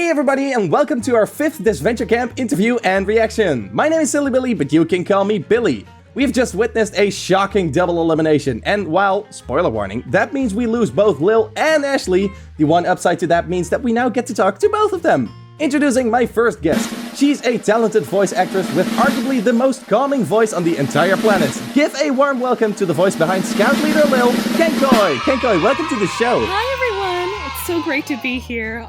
Hey everybody, and welcome to our 5th Disventure Camp interview and reaction. My name is Silly Billy, but you can call me Billy. We've just witnessed a shocking double elimination, and while, spoiler warning, that means we lose both Lil and Ashley, the one upside to that means that we now get to talk to both of them. Introducing my first guest. She's a talented voice actress with arguably the most calming voice on the entire planet. Give a warm welcome to the voice behind Scout Leader Lil, Kenkoy. Kenkoy, welcome to the show. Hi everyone, it's so great to be here.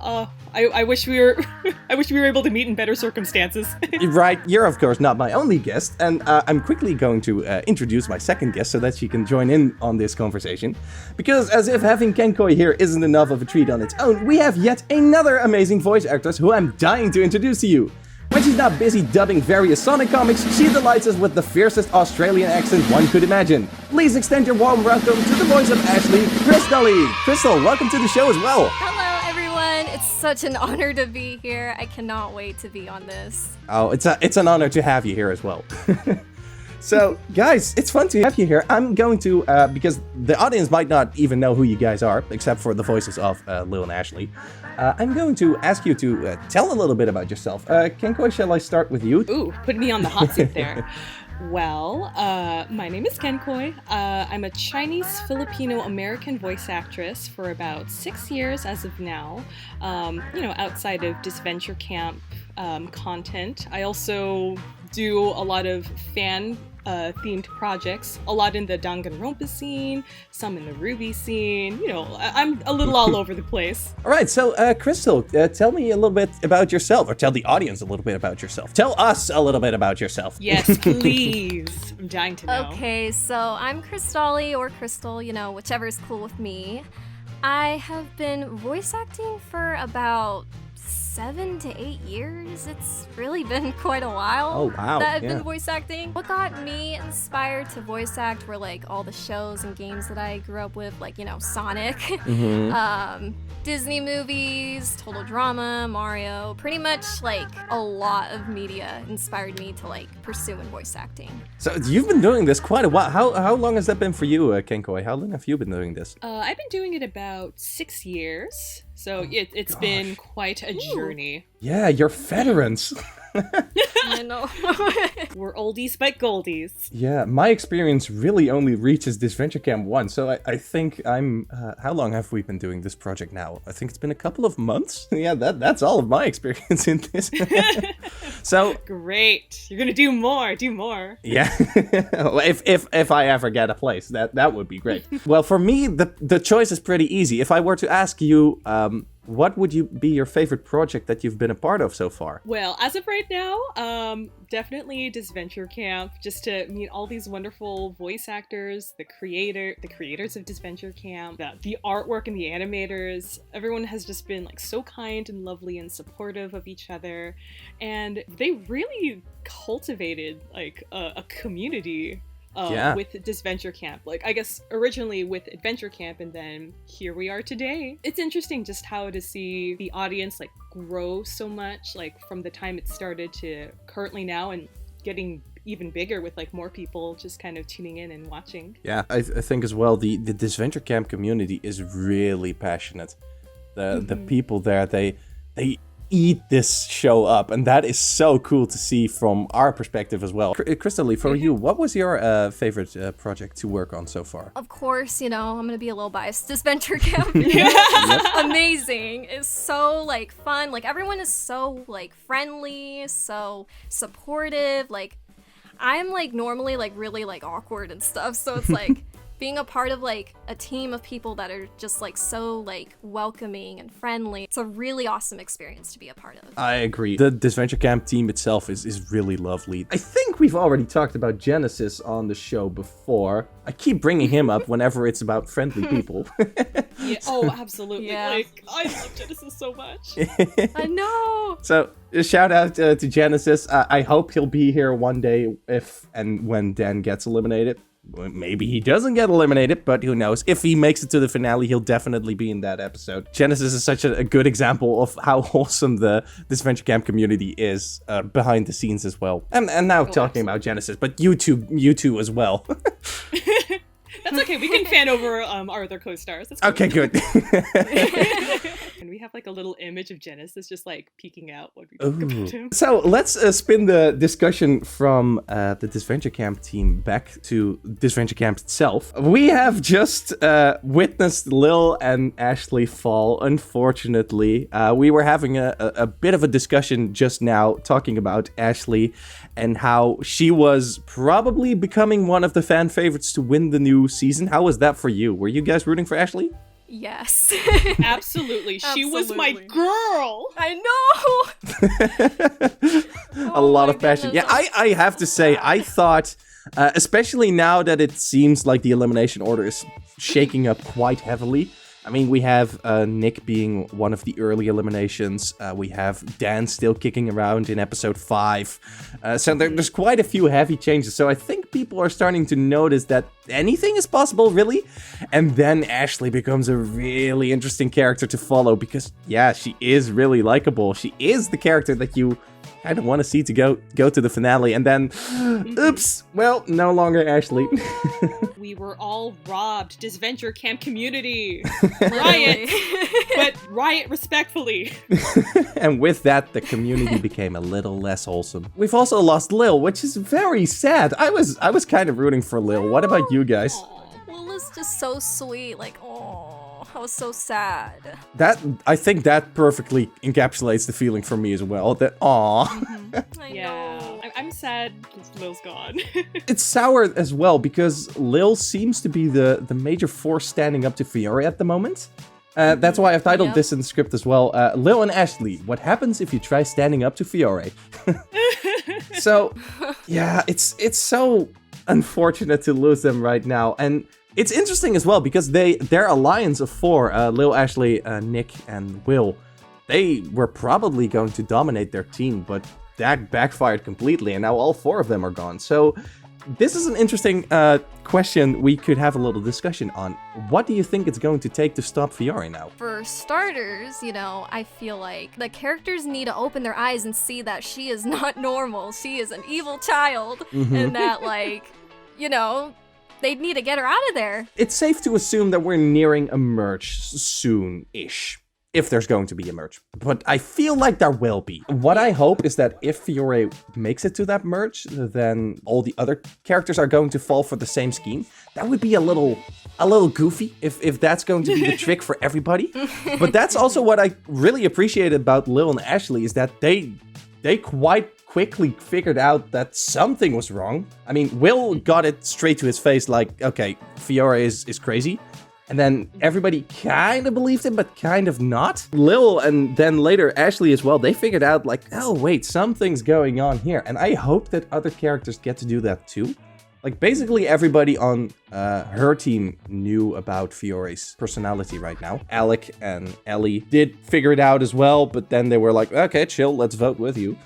I wish we were able to meet in better circumstances. Right, you're of course not my only guest, and I'm quickly going to introduce my second guest so that she can join in on this conversation. Because as if having Kenkoy here isn't enough of a treat on its own, we have yet another amazing voice actress who I'm dying to introduce to you. When she's not busy dubbing various Sonic comics, she delights us with the fiercest Australian accent one could imagine. Please extend your warm welcome to the voice of Ashley, Krysdolly. Crystal, welcome to the show as well. Hello everyone, it's such an honor to be here. I cannot wait to be on this. Oh, it's an honor to have you here as well. So, guys, it's fun to have you here. I'm going to, because the audience might not even know who you guys are, except for the voices of Lil and Ashley. I'm going to ask you to tell a little bit about yourself. Kenkoy, shall I start with you? Ooh, put me on the hot seat there. Well, my name is Kenkoy. I'm a Chinese-Filipino-American voice actress for about 6 years as of now. Outside of Disventure Camp content. I also do a lot of fan-themed projects, a lot in the Danganronpa scene, some in the RWBY scene. I'm a little all over the place. All right, so Crystal, tell me a little bit about yourself, or tell the audience a little bit about yourself. Tell us a little bit about yourself. Yes, please. I'm dying to know. Okay, so I'm Krysdolly, or Crystal, whichever is cool with me. I have been voice acting for about 7 to 8 years. It's really been quite a while. Oh, wow. That I've been voice acting. What got me inspired to voice act were all the shows and games that I grew up with, Sonic, Disney movies, Total Drama, Mario. Pretty much a lot of media inspired me to pursue in voice acting. So you've been doing this quite a while. How long has that been for you, Kenkoy? How long have you been doing this? I've been doing it about 6 years. So it's been quite a journey. Yeah, you're veterans. I know. We're oldies but goldies. Yeah, my experience really only reaches Disventure Camp 1, so I think I'm... how long have we been doing this project now? I think it's been a couple of months? Yeah, that's all of my experience in this. So... Great. You're gonna do more. Yeah. if I ever get a place, that would be great. Well, for me, the choice is pretty easy. If I were to ask you... what would be your favorite project that you've been a part of so far? Well, as of right now, definitely Disventure Camp, just to meet all these wonderful voice actors, the creators of Disventure Camp, the artwork and the animators. Everyone has just been so kind and lovely and supportive of each other, and they really cultivated a community. With Disventure Camp. I guess originally with Adventure Camp, and then here we are today. It's interesting just how to see the audience grow so much, from the time it started to currently now, and getting even bigger with more people just kind of tuning in and watching. Yeah, I think as well the Disventure Camp community is really passionate. The people there, they eat this show up, and that is so cool to see from our perspective as well. Krysdolly, for you, what was your favorite project to work on so far? Of course, I'm gonna be a little biased. Disventure Camp. Amazing. It's so fun. Everyone is so friendly, so supportive. I'm normally really awkward and stuff, so it's being a part of a team of people that are just so welcoming and friendly. It's a really awesome experience to be a part of. I agree. The Disventure Camp team itself is really lovely. I think we've already talked about Genesis on the show before. I keep bringing him up whenever it's about friendly people. Yeah. Oh, absolutely. Yeah. I love Genesis so much. I know. So, a shout out to Genesis. I hope he'll be here one day if and when Dan gets eliminated. Maybe he doesn't get eliminated, but who knows? If he makes it to the finale, he'll definitely be in that episode. Genesis is such a good example of how awesome the Disventure Camp community is behind the scenes as well. And now talking about Genesis, but you two as well. That's okay. We can fan over our other co-stars. That's cool. Okay, good. And we have like a little image of Genesis just like peeking out when we talk about him. So let's spin the discussion from the Disventure Camp team back to Disventure Camp itself. We have just witnessed Lil and Ashley fall, unfortunately. We were having a bit of a discussion just now talking about Ashley and how she was probably becoming one of the fan favorites to win the new season. How was that for you? Were you guys rooting for Ashley? Yes. Absolutely. She was my girl. I know. A lot of passion. Yeah, I have to say, I thought, especially now that it seems like the elimination order is shaking up quite heavily. I mean, we have Nick being one of the early eliminations. We have Dan still kicking around in episode 5. So there's quite a few heavy changes. So I think people are starting to notice that anything is possible, really. And then Ashley becomes a really interesting character to follow because, yeah, she is really likable. She is the character that you kind of want to see to go to the finale. And then, oops, well, no longer Ashley. We were all robbed. Disventure Camp community. Riot. But riot respectfully. And with that, the community became a little less wholesome. We've also lost Lil, which is very sad. I was kind of rooting for Lil. What about you guys? Lil is just so sweet. Like, oh, I was so sad. I think that perfectly encapsulates the feeling for me as well. That aw. I Yeah. know. I'm sad Lil's gone. It's sour as well because Lil seems to be the major force standing up to Fiore at the moment. That's why I've titled this in the script as well. Lil and Ashley, what happens if you try standing up to Fiore? So, yeah, it's so unfortunate to lose them right now. And it's interesting as well because their alliance of 4, Lil, Ashley, Nick, and Will, they were probably going to dominate their team, but that backfired completely, and now all 4 of them are gone. So this is an interesting question we could have a little discussion on. What do you think it's going to take to stop Fiore now? For starters, I feel like the characters need to open their eyes and see that she is not normal. She is an evil child, and that, they need to get her out of there. It's safe to assume that we're nearing a merge soon-ish. If there's going to be a merge. But I feel like there will be. What I hope is that if Fiore makes it to that merge, then all the other characters are going to fall for the same scheme. That would be a little goofy if that's going to be the trick for everybody. But that's also what I really appreciate about Lil and Ashley is that they quite quickly figured out that something was wrong. I mean, Will got it straight to his face like, okay, Fiore is crazy. And then everybody kind of believed him, but kind of not. Lil and then later Ashley as well, they figured out like, oh wait, something's going on here. And I hope that other characters get to do that too. Like basically everybody on her team knew about Fiore's personality right now. Alec and Ellie did figure it out as well, but then they were like, okay, chill, let's vote with you.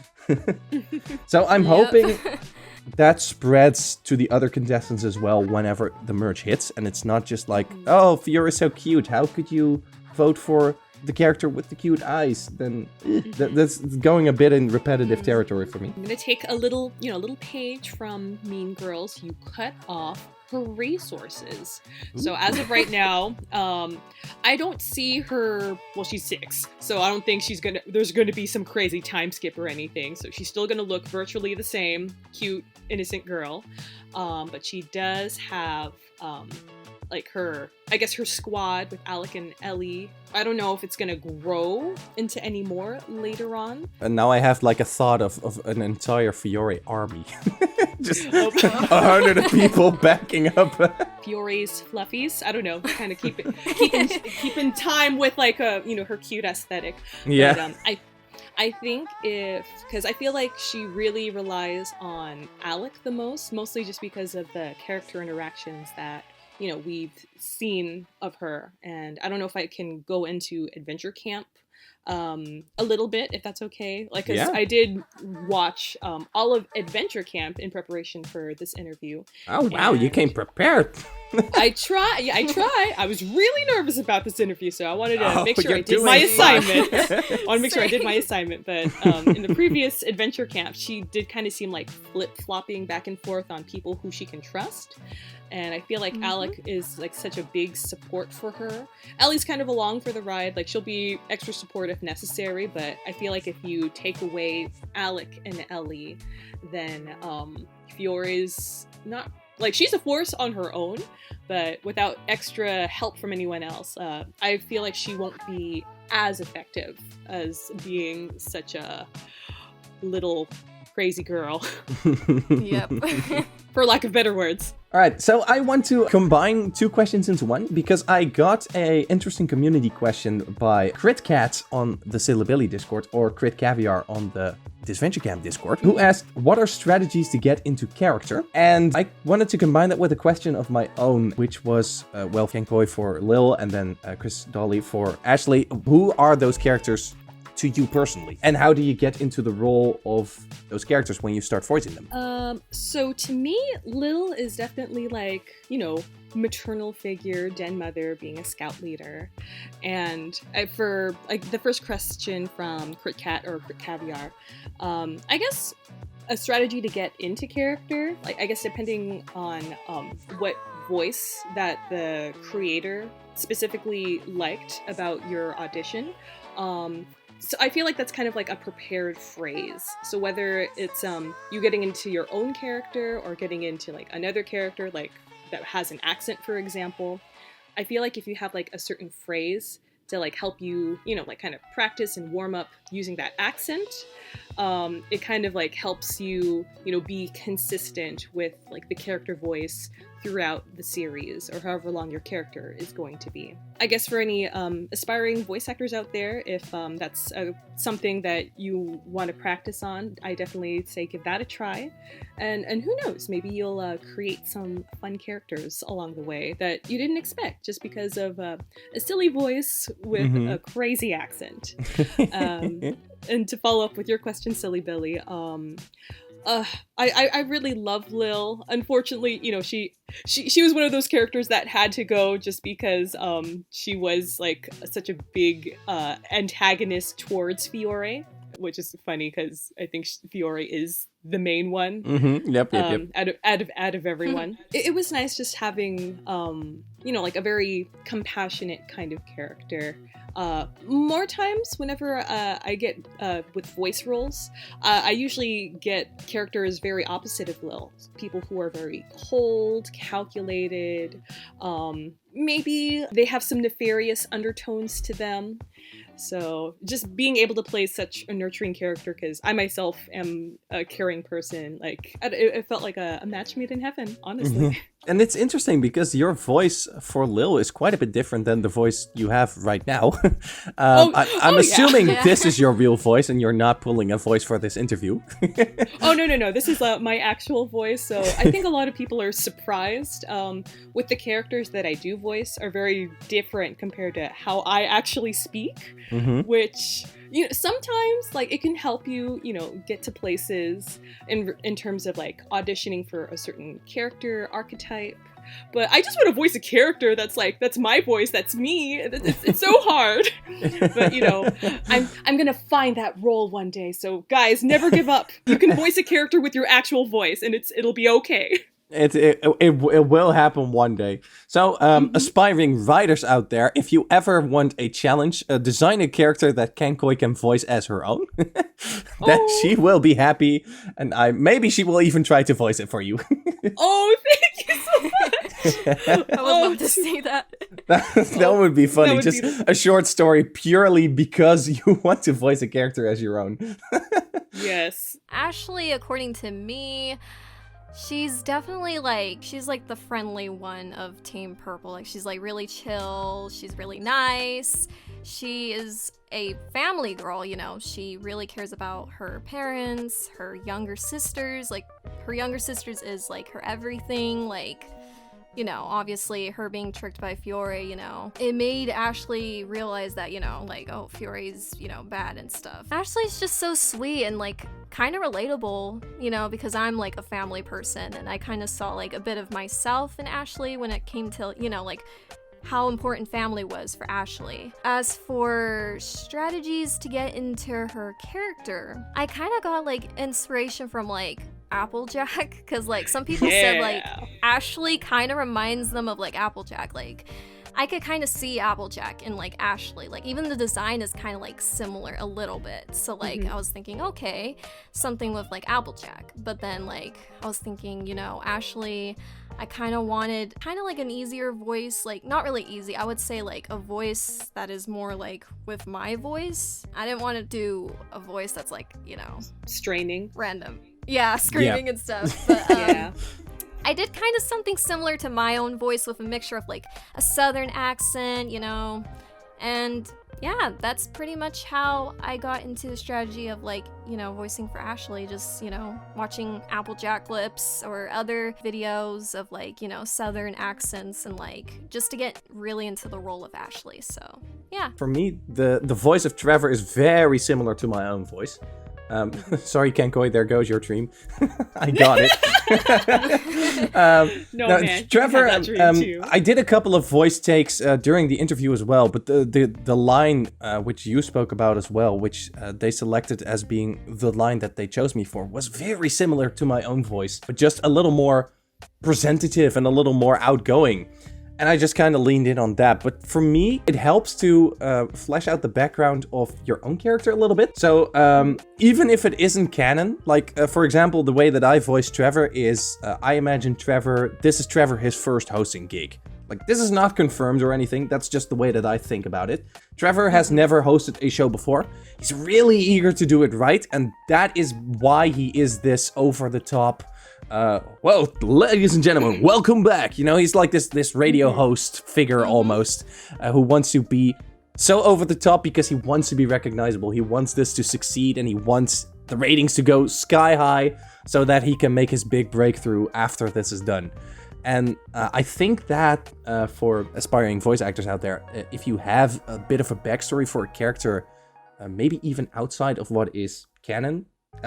So I'm hoping that spreads to the other contestants as well whenever the merge hits. And it's not just like, oh, Fiore is so cute. How could you vote for the character with the cute eyes? Then that's going a bit in repetitive territory for me. I'm gonna take a little page from Mean Girls. You cut off her resources. Ooh. So as of right now, I don't see her. Well, she's 6, so I don't think there's gonna be some crazy time skip or anything. So she's still gonna look virtually the same, cute, innocent girl. But she does have her squad with Alec and Ellie. I don't know if it's gonna grow into any more later on. And now I have like a thought of an entire Fiore army. Just 100 people backing up. Fiore's fluffies. I don't know, kind of keeping time with her cute aesthetic. Yeah. But, I think because I feel like she really relies on Alec the most, mostly just because of the character interactions that we've seen of her. And I don't know if I can go into Adventure Camp a little bit, if that's okay. Like, 'cause Yeah. I did watch all of Adventure Camp in preparation for this interview. Oh, wow, you And came prepared. I try. Yeah, I try. I was really nervous about this interview, so I wanted to Oh, make sure you're I did doing my fine. assignment. I want to make sure I did my assignment. But in the previous Adventure Camp, she did kind of seem like flip-flopping back and forth on people who she can trust. And I feel like Alec is like such a big support for her. Ellie's kind of along for the ride. Like, she'll be extra support if necessary, but I feel like if you take away Alec and Ellie, then Fiore's not... Like, she's a force on her own, but without extra help from anyone else, I feel like she won't be as effective as being such a little crazy girl, Yep. for lack of better words. All right, so I want to combine two questions into one because I got a interesting community question by CritCat on the SIMPable Discord or Crit Caviar on the Disventure Camp Discord, who asked, what are strategies to get into character? And I wanted to combine that with a question of my own, which was, well, Kenkoy for Lil and then Krysdolly for Ashley. Who are those characters to you personally? And how do you get into the role of those characters when you start voicing them? So to me, Lil is definitely like, you know, maternal figure, den mother, being a scout leader. And for like the first question from Crit Cat or Crit Caviar, I guess a strategy to get into character, like I guess depending on what voice that the creator specifically liked about your audition. So I feel like that's kind of like a prepared phrase. So whether it's you getting into your own character or getting into like another character, like that has an accent, for example, I feel like if you have like a certain phrase to like help you, you know, like kind of practice and warm up using that accent, it kind of like helps you, you know, be consistent with like the character voice throughout the series or however long your character is going to be. I guess for any aspiring voice actors out there, if that's something that you want to practice on, I definitely say give that a try. And who knows, maybe you'll create some fun characters along the way that you didn't expect just because of a silly voice with a crazy accent. And to follow up with your question, Silly Billy, I really love Lil. Unfortunately, you know, she was one of those characters that had to go just because she was like such a big antagonist towards Fiore, which is funny because I think Fiore is the main one. Yep. Out of everyone. It was nice just having you know, like a very compassionate kind of character. More times whenever I get with voice roles, I usually get characters very opposite of Lil. People who are very cold, calculated, maybe they have some nefarious undertones to them. So just being able to play such a nurturing character, because I myself am a caring person, like it felt like a match made in heaven, honestly. And it's interesting because your voice for Lil is quite a bit different than the voice you have right now. I'm assuming this is your real voice and you're not pulling a voice for this interview. Oh, no. This is my actual voice. So I think a lot of people are surprised with the characters that I do voice are very different compared to how I actually speak, which... You know, sometimes like it can help you, you know, get to places in terms of like auditioning for a certain character archetype. But I just want to voice a character that's my voice, that's me. It's so hard. But you know, I'm gonna find that role one day. So guys, never give up. You can voice a character with your actual voice, and it'll be okay. It will happen one day. So, aspiring writers out there, if you ever want a challenge, design a character that Kenkoy can voice as her own. Then she will be happy, and maybe she will even try to voice it for you. Oh, thank you so much. I would love to see that. That would be funny. Would Just be a short story purely because you want to voice a character as your own. Yes. Ashley, according to me, she's definitely she's like the friendly one of Team Purple. Like, she's like really chill, she's really nice. She is a family girl, you know. She really cares about her parents, her younger sisters. Like, her younger sisters is like her everything. Like, you know, obviously her being tricked by Fiore, you know, it made Ashley realize that, you know, like, oh, Fiore's, you know, bad and stuff. Ashley's just so sweet and like kind of relatable, you know, because I'm like a family person and I kind of saw like a bit of myself in Ashley when it came to, you know, like how important family was for Ashley. As for strategies to get into her character, I kind of got like inspiration from like Applejack, because like some people said like Ashley kind of reminds them of like Applejack. Like I could kind of see Applejack in like Ashley, like even the design is kind of like similar a little bit. So like I was thinking, okay, something with like Applejack. But then like I was thinking, you know, Ashley, I kind of wanted kind of like an easier voice, like not really easy, I would say like a voice that is more like with my voice. I didn't want to do a voice that's like, you know, straining, random, yeah, screaming and stuff. But I did kind of something similar to my own voice with a mixture of like a southern accent, you know, and yeah, that's pretty much how I got into the strategy of like, you know, voicing for Ashley, just, you know, watching Applejack clips or other videos of like, you know, southern accents and like just to get really into the role of Ashley. So yeah. For me, the voice of Trevor is very similar to my own voice. Sorry, Kenkoy, there goes your dream. I got it. No, man, Trevor, too. I did a couple of voice takes during the interview as well, but the line which you spoke about as well, which they selected as being the line that they chose me for, was very similar to my own voice, but just a little more presentative and a little more outgoing. And I just kind of leaned in on that. But for me, it helps to flesh out the background of your own character a little bit. So even if it isn't canon, like for example, the way that I voice Trevor is, I imagine Trevor, this is Trevor, his first hosting gig. Like, this is not confirmed or anything. That's just the way that I think about it. Trevor has never hosted a show before. He's really eager to do it right. And that is why he is this over-the-top... well, ladies and gentlemen, welcome back. You know, he's like this radio host figure almost, who wants to be so over the top because he wants to be recognizable. He wants this to succeed and he wants the ratings to go sky high so that he can make his big breakthrough after this is done. And I think that for aspiring voice actors out there, if you have a bit of a backstory for a character, maybe even outside of what is canon,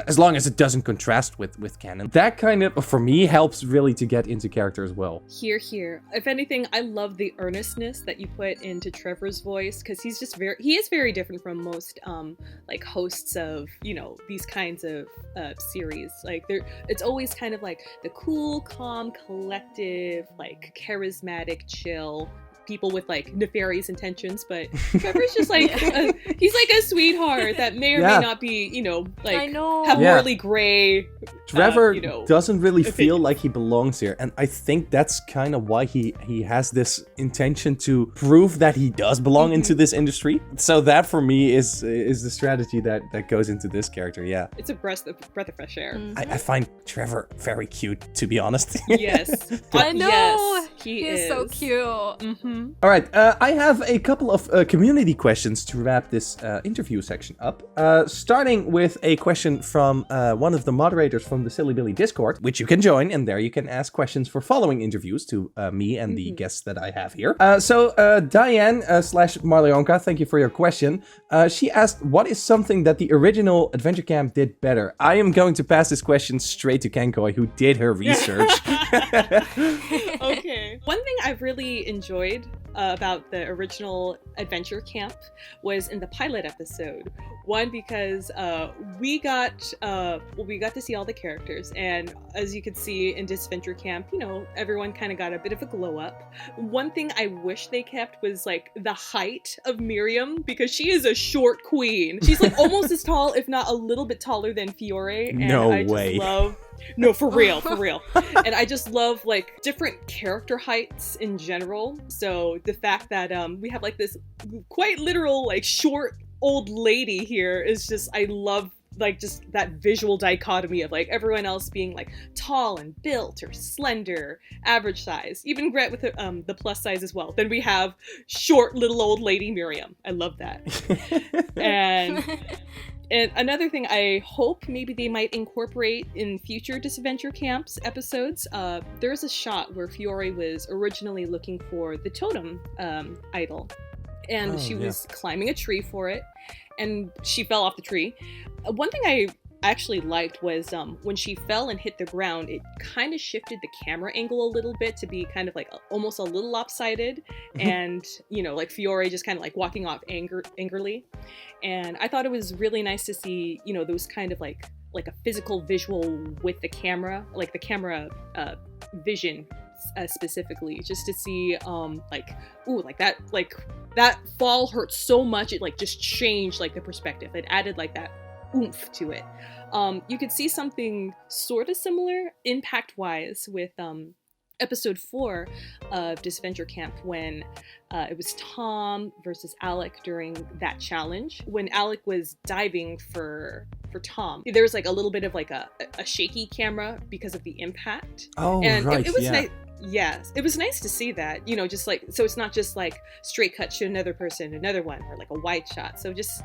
as long as it doesn't contrast with canon, that kind of, for me, helps really to get into character as well. Here. If anything, I love the earnestness that you put into Trevor's voice, because he is very different from most like hosts of, you know, these kinds of series. Like it's always kind of like the cool, calm, collective, like charismatic, chill people with like nefarious intentions, but Trevor's just like he's like a sweetheart that may or may not be, you know, like have morally gray. Trevor you know, doesn't really feel like he belongs here, and I think that's kind of why he has this intention to prove that he does belong into this industry. So that for me is the strategy that goes into this character. Yeah, it's a breath of fresh air. I find Trevor very cute, to be honest. Yes, I know. Yes, he is so cute. All right, I have a couple of community questions to wrap this interview section up. Starting with a question from one of the moderators from the Silly Billy Discord, which you can join, and there you can ask questions for following interviews to me and the guests that I have here. So Diane / Marleonka, thank you for your question. She asked, what is something that the original Adventure Camp did better? I am going to pass this question straight to Kenkoy, who did her research. Okay. One thing I really enjoyed about the original Adventure Camp was in the pilot episode. One, because we got to see all the characters, and as you could see in Disventure Camp, you know, everyone kind of got a bit of a glow up. One thing I wish they kept was like the height of Miriam, because she is a short queen. She's like almost as tall, if not a little bit taller than Fiore. And No I way. Just love No, for real. And I just love like different character heights in general. So the fact that we have like this quite literal like short old lady here is just, I love like just that visual dichotomy of like everyone else being like tall and built or slender, average size, even Gret with the plus size as well. Then we have short little old lady Miriam. I love that. And And another thing I hope maybe they might incorporate in future Disventure Camps episodes, there's a shot where Fiore was originally looking for the totem idol. And she was climbing a tree for it, and she fell off the tree. One thing I actually liked was when she fell and hit the ground, it kind of shifted the camera angle a little bit to be kind of like almost a little lopsided, and like Fiore just kind of like walking off angrily. And I thought it was really nice to see those kind of like a physical visual with the camera, like the camera vision specifically, just to see that fall hurt so much, it like just changed like the perspective. It added like that oomph to it. You could see something sort of similar impact wise with episode 4 of Disventure Camp, when it was Tom versus Alec during that challenge. When Alec was diving for Tom, there was like a little bit of like a shaky camera because of the impact. Oh, and right, it was yeah. nice. Yes, it was nice to see that, just like, so it's not just like straight cut to another person, another one, or like a wide shot. So just,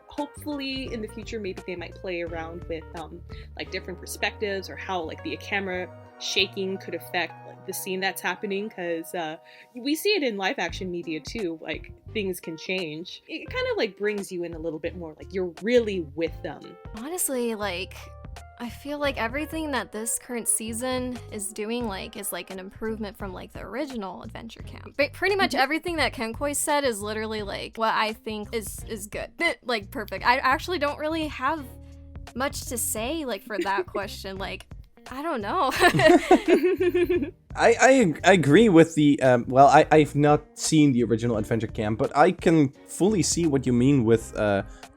hopefully in the future, maybe they might play around with like different perspectives, or how like the camera shaking could affect like the scene that's happening, because we see it in live action media too, like things can change. It kind of like brings you in a little bit more, like you're really with them. Honestly, like, I feel like everything that this current season is doing is like an improvement from like the original Adventure Camp. But pretty much everything that Kenkoy said is literally like what I think is good. Like perfect. I actually don't really have much to say like for that question. Like, I don't know. I agree with the, I've not seen the original Adventure Camp, but I can fully see what you mean with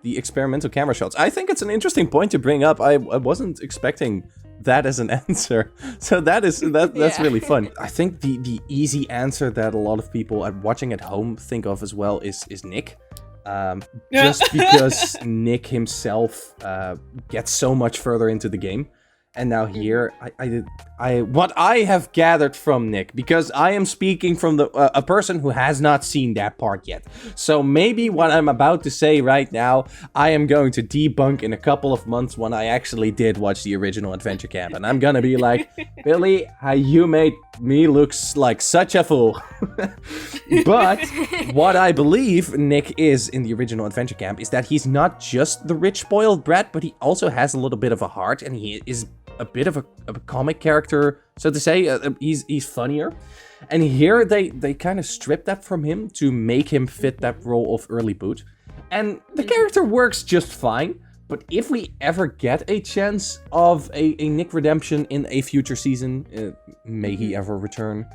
the experimental camera shots. I think it's an interesting point to bring up. I wasn't expecting that as an answer. So that's really fun. I think the easy answer that a lot of people watching at home think of as well is Nick. Just because Nick himself gets so much further into the game. And now here, what I have gathered from Nick, because I am speaking from a person who has not seen that part yet. So maybe what I'm about to say right now, I am going to debunk in a couple of months when I actually did watch the original Adventure Camp. And I'm gonna be like, Billy, how you made me look like such a fool. But what I believe Nick is in the original Adventure Camp is that he's not just the rich spoiled brat, but he also has a little bit of a heart, and he is a bit of a comic character, so to say. He's funnier, and here they kind of strip that from him to make him fit that role of early boot, and the character works just fine. But if we ever get a chance of a Nick redemption in a future season, may he ever return,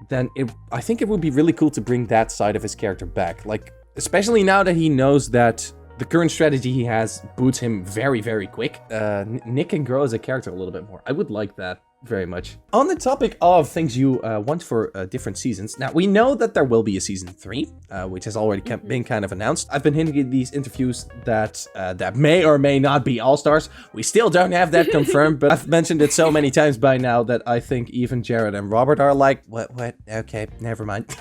then I think it would be really cool to bring that side of his character back, like especially now that he knows that the current strategy he has boots him very, very quick. Nick can grow as a character a little bit more. I would like that very much. On the topic of things you want for different seasons, now we know that there will be a season 3, which has already been kind of announced. I've been hinting in these interviews that that may or may not be All-Stars. We still don't have that confirmed, but I've mentioned it so many times by now that I think even Jared and Robert are like, what? Okay, never mind.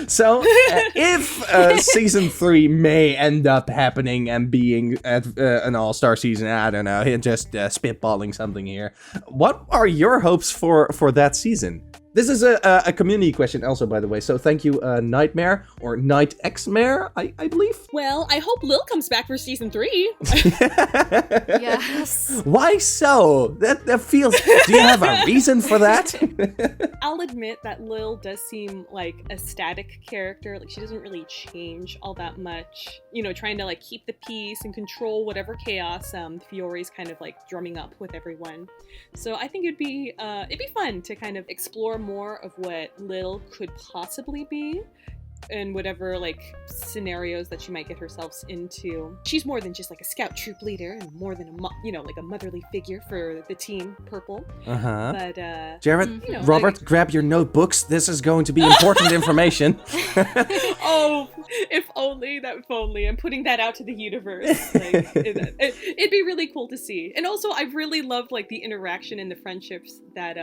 So, if season 3 may end up happening and being an all-star season, I don't know, just spitballing something here. What are your hopes for that season? This is a community question also, by the way, so thank you, Nightmare, or Night X-Mare, I believe? Well, I hope Lil comes back for season 3. Yes. Why so? That feels... Do you have a reason for that? I'll admit that Lil does seem like a static character. Like, she doesn't really change all that much. Trying to like keep the peace and control whatever chaos Fiore's kind of like drumming up with everyone. So I think it'd be fun to kind of explore more of what Lil could possibly be, and whatever like scenarios that she might get herself into. She's more than just like a scout troop leader, and more than like a motherly figure for the team Purple. But Jared, Robert, grab your notebooks. This is going to be important information. Oh, if only. I'm putting that out to the universe. Like, it'd be really cool to see. And also, I really loved like the interaction and the friendships that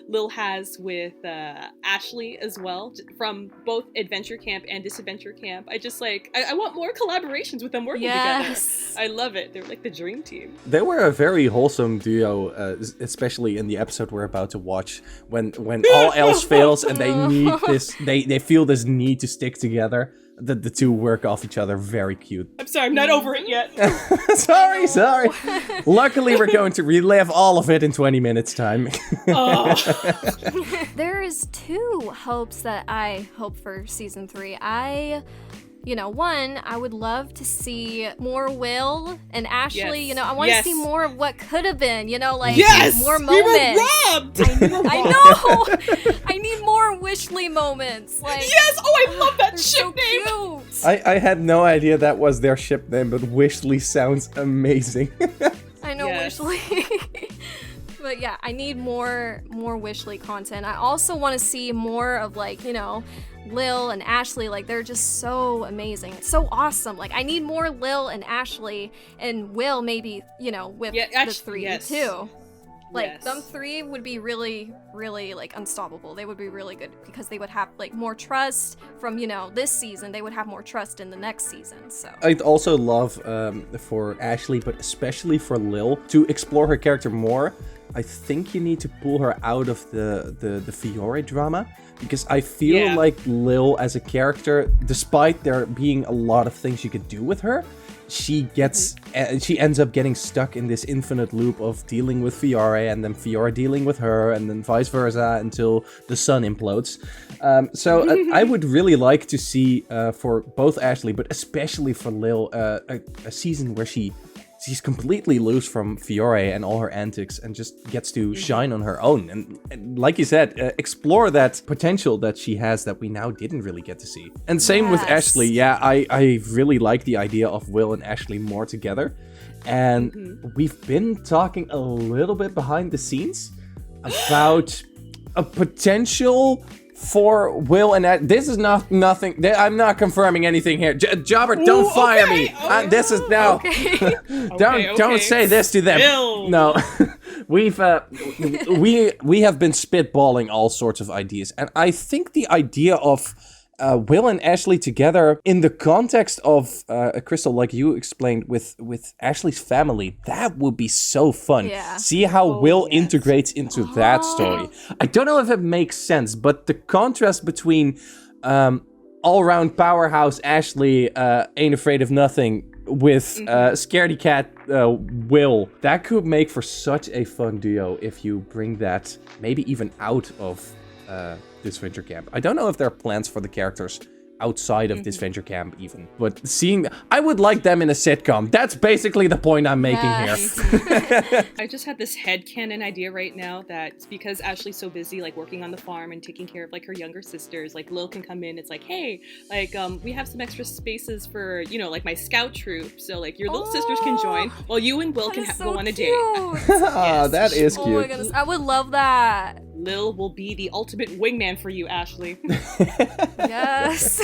Lil has with Ashley as well, from both Adventure Adventure Camp and Disadventure Camp. I just like, I want more collaborations with them working Yes. together. I love it. They're like the dream team. They were a very wholesome duo, especially in the episode we're about to watch, when all else fails and they need this, they feel this need to stick together. The two work off each other. Very cute. I'm sorry, I'm not over it yet. sorry. Luckily, we're going to relive all of it in 20 minutes time. There is 2 hopes that I hope for season 3. One, I would love to see more Will and Ashley. Yes. I want to see more of what could have been. Yes! More moments. We were robbed! I know. I need more Wishley moments. Yes! Oh, I love that ship so name! Cute. I had no idea that was their ship name, but Wishley sounds amazing. I know, Yes. Wishley. But yeah, I need more Wishley content. I also want to see more of Lil and Ashley. They're just so amazing. It's so awesome. I need more Lil and Ashley and Will, maybe, with the 3 too. Them 3 would be really, really unstoppable. They would be really good because they would have more trust from, this season. They would have more trust in the next season. So I'd also love for Ashley, but especially for Lil, to explore her character more. I think you need to pull her out of the Fiore drama, because I feel like Lil as a character, despite there being a lot of things you could do with her, she ends up getting stuck in this infinite loop of dealing with Fiore, and then Fiore dealing with her, and then vice versa until the sun implodes. So I would really like to see for both Ashley, but especially for Lil, a season where she's completely loose from Fiore and all her antics and just gets to shine on her own. And like you said, explore that potential that she has that we now didn't really get to see. And same with Ashley. Yeah, I really like the idea of Will and Ashley more together. And we've been talking a little bit behind the scenes about a potential for Will and this is nothing. I'm not confirming anything here. Jobber, don't fire me. This is now. Okay. Don't say this to them. Will. No, we have been spitballing all sorts of ideas, and I think the idea of Will and Ashley together in the context of Crystal, like you explained with Ashley's family, that would be so fun. Yeah. See how Will integrates into that story. I don't know if it makes sense, but the contrast between all-round powerhouse Ashley ain't afraid of nothing with scaredy cat Will, that could make for such a fun duo if you bring that maybe even out of Disventure Camp. I don't know if there are plans for the characters outside of Disventure Camp even, but I would like them in a sitcom. That's basically the point I'm making here. I just had this headcanon idea right now that it's because Ashley's so busy working on the farm and taking care of her younger sisters, Lil can come in. It's hey, we have some extra spaces for my scout troop, so your little sisters can join while you and Will can go on a date. Ah, that is cute. Oh my goodness, I would love that. Lil will be the ultimate wingman for you, Ashley. Yes.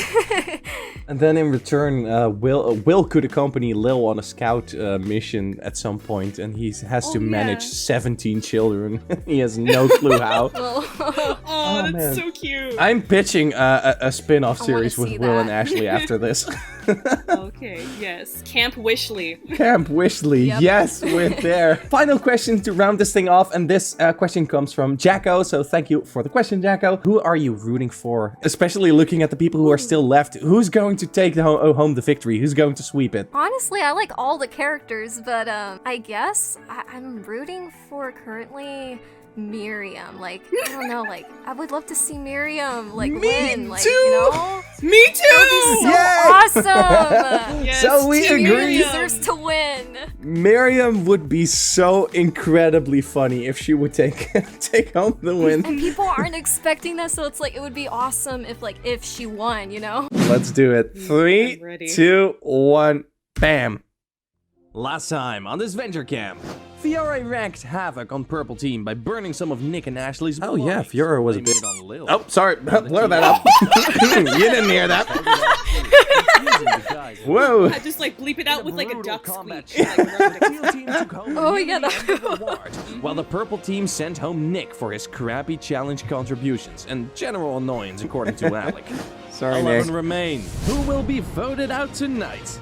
And then in return, Will could accompany Lil on a scout mission at some point, and he has to manage 17 children. He has no clue how. Oh, that's so cute. I'm pitching a spin-off series with see Will that. and Ashley after this. Okay, yes. Camp Wishley. Camp Wishley, yes, we're there. Final question to round this thing off, and this question comes from Jacko, so thank you for the question, Jacko. Who are you rooting for? Especially looking at the people who are still left. Who's going to take home the victory? Who's going to sweep it? Honestly, I like all the characters, but I guess I'm rooting for currently Miriam. I don't know, I would love to see Miriam win. too! Me too! So awesome! Yes, So we Team agree. Miriam. Deserves to win. Miriam would be so incredibly funny if she would take home the win. And people aren't expecting that, so it's it would be awesome if she won, Let's do it. I'm 3, ready. 2, 1, bam. Last time on Disventure Camp, Fiore wreaked havoc on Purple Team by burning some of Nick and Ashley's belongings. Oh yeah, Fiore was a bit... Oh, sorry, blur that up. You didn't hear that. Whoa. I just like bleep it out with like a duck combat squeak. check, the teal team took home Oh, immunity yeah, that- and the reward. While the purple team sent home Nick for his crappy challenge contributions and general annoyance, according to Alec. Sorry, 11 Nick. remain. Who will be voted out tonight?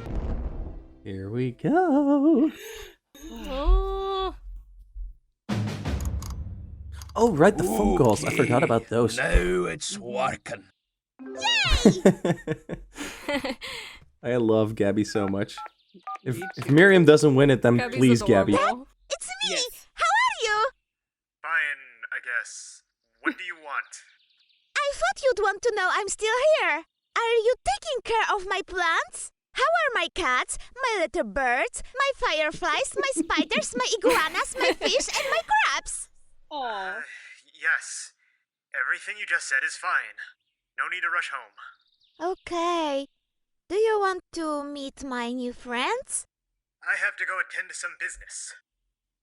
Here we go. Oh. Oh, right, the phone calls. I forgot about those. Now it's working. I love Gabby so much. If Miriam doesn't win it, then Gabby's please, Gabby. adorable. It's me! Yes. How are you? Fine, I guess. What do you want? I thought you'd want to know I'm still here. Are you taking care of my plants? How are my cats, my little birds, my fireflies, my spiders, my iguanas, my fish, and my crabs? Aw. Yes. Everything you just said is fine. No need to rush home. Okay. Do you want to meet my new friends? I have to go attend to some business.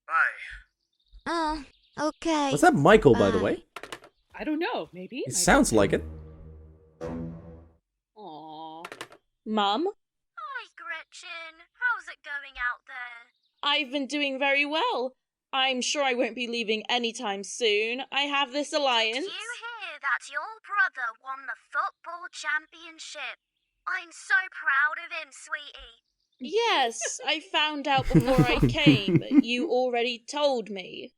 Bye. Okay. Was that Michael, by the Bye. way? I don't know. Maybe. It sounds like it. Aw. Mom? Hi, Gretchen. How's it going out there? I've been doing very well. I'm sure I won't be leaving anytime soon. I have this alliance. Did you hear that your brother won the football championship? I'm so proud of him, sweetie. Yes, I found out before I came, but you already told me.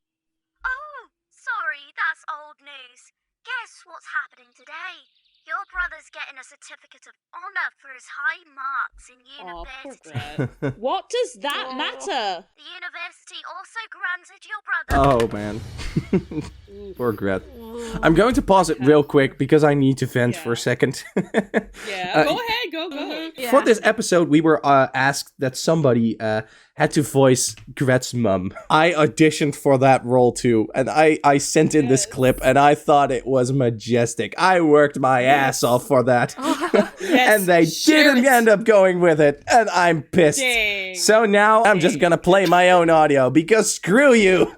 Oh, sorry, that's old news. Guess what's happening today? Your brother's getting a certificate of honor for his high marks in Aw, poor university. Gret. What does that matter? The university also granted your brother... Oh, man. Poor Gret. I'm going to pause it real quick because I need to vent for a second. Yeah. Go ahead. Go. Yeah. For this episode, we were asked that somebody had to voice Gret's mum. I auditioned for that role too, and I sent in this clip, and I thought it was majestic. I worked my ass off for that, and they didn't end up going with it, and I'm pissed. Dang. So now I'm just gonna play my own audio because screw you.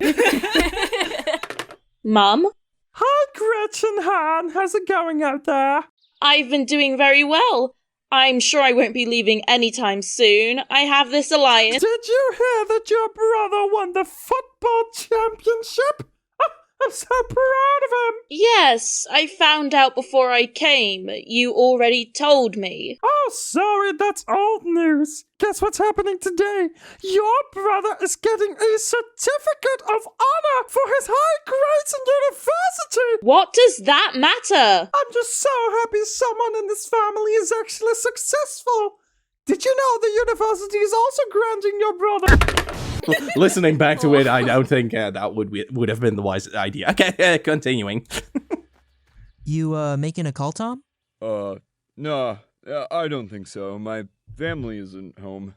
Mum? Hi, Gretchen Han. How's it going out there? I've been doing very well. I'm sure I won't be leaving anytime soon. I have this alliance. Did you hear that your brother won the football championship? Oh, I'm so proud of him. Yes, I found out before I came. You already told me. Oh, sorry, that's old news. Guess what's happening today? Your brother is getting a certificate of honor for his high grades in university. What does that matter? I'm just so happy someone in this family is actually successful. Did you know the university is also granting your brother... Listening back to it, I don't think that would have been the wisest idea. Okay, continuing. You, making a call, Tom? No, I don't think so. My family isn't home.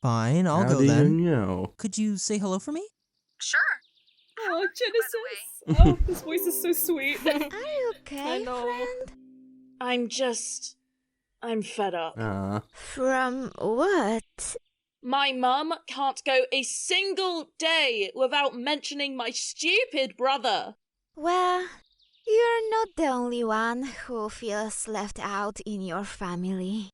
Fine, I'll How go do you then. know? Could you say hello for me? Sure. Oh, Genesis. Oh, this voice is so sweet. Are you okay, I know. friend? I'm fed up. From what? My mum can't go a single day without mentioning my stupid brother. Well, you're not the only one who feels left out in your family.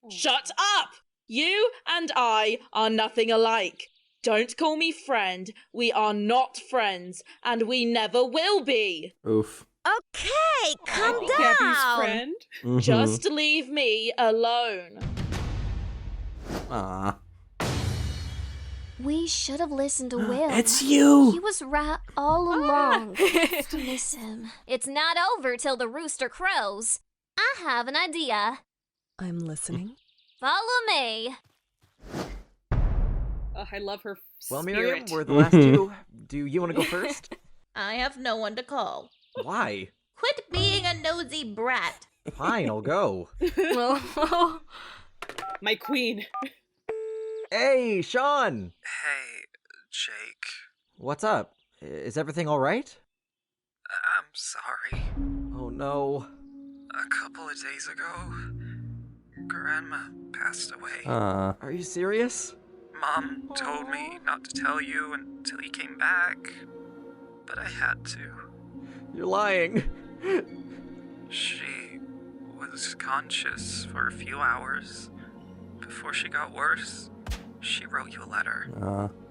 Shut up! You and I are nothing alike. Don't call me friend. We are not friends, and we never will be. Oof. Okay, calm Oh, Gabby's down. friend. Mhm. Just leave me alone. Aw. We should have listened to Will. It's you! He was right all along. Miss him. It's not over till the rooster crows. I have an idea. I'm listening. Follow me. Oh, I love her Well, spirit. Miriam, we're the last two. Do you want to go first? I have no one to call. Why? Quit being a nosy brat. Fine, I'll go. Well, My queen. Hey, Sean! Hey, Jake. What's up? Is everything alright? I'm sorry. Oh no. A couple of days ago, Grandma passed away. Are you serious? Mom told me not to tell you until he came back, but I had to. You're lying. She was conscious for a few hours before she got worse, she wrote you a letter.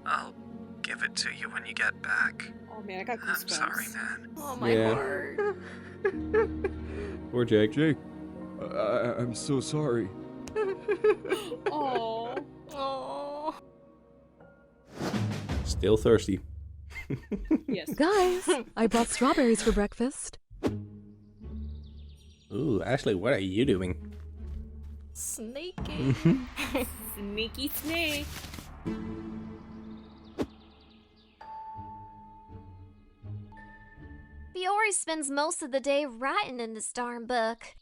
I'll give it to you when you get back. Oh man, I got I'm goosebumps. sorry, man. Oh my Yeah. heart. Poor Jake. Jake, I'm so sorry. Oh. Oh. Still thirsty. Yes. Guys, I brought strawberries for breakfast. Ooh, Ashley, what are you doing? Snaky. Sneaky snake. Fiore spends most of the day writing in this darn book.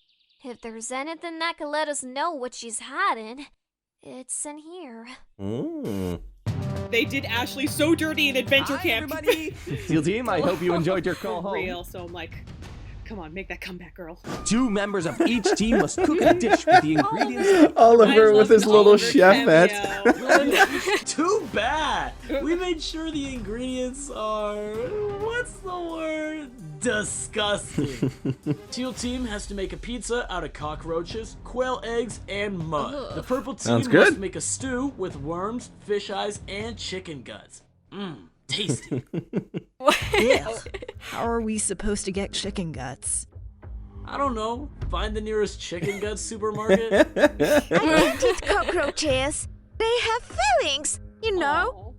If there's anything that could let us know what she's hiding, it's in here. They did Ashley so dirty in Adventure Hi, Camp. everybody. Steel Team, I hope you enjoyed your call For home. real, so I'm like, come on, make that comeback, girl. 2 members of each team must cook a dish with the ingredients. Oliver with his little chef hat. Too bad! We made sure the ingredients are... what's the word? Disgusting. Teal team has to make a pizza out of cockroaches, quail eggs, and mud. Ugh. The purple team Sounds good. must make a stew with worms, fish eyes, and chicken guts. Tasty. How are we supposed to get chicken guts? I don't know. Find the nearest chicken guts supermarket. I can't eat cockroaches. They have feelings, you know.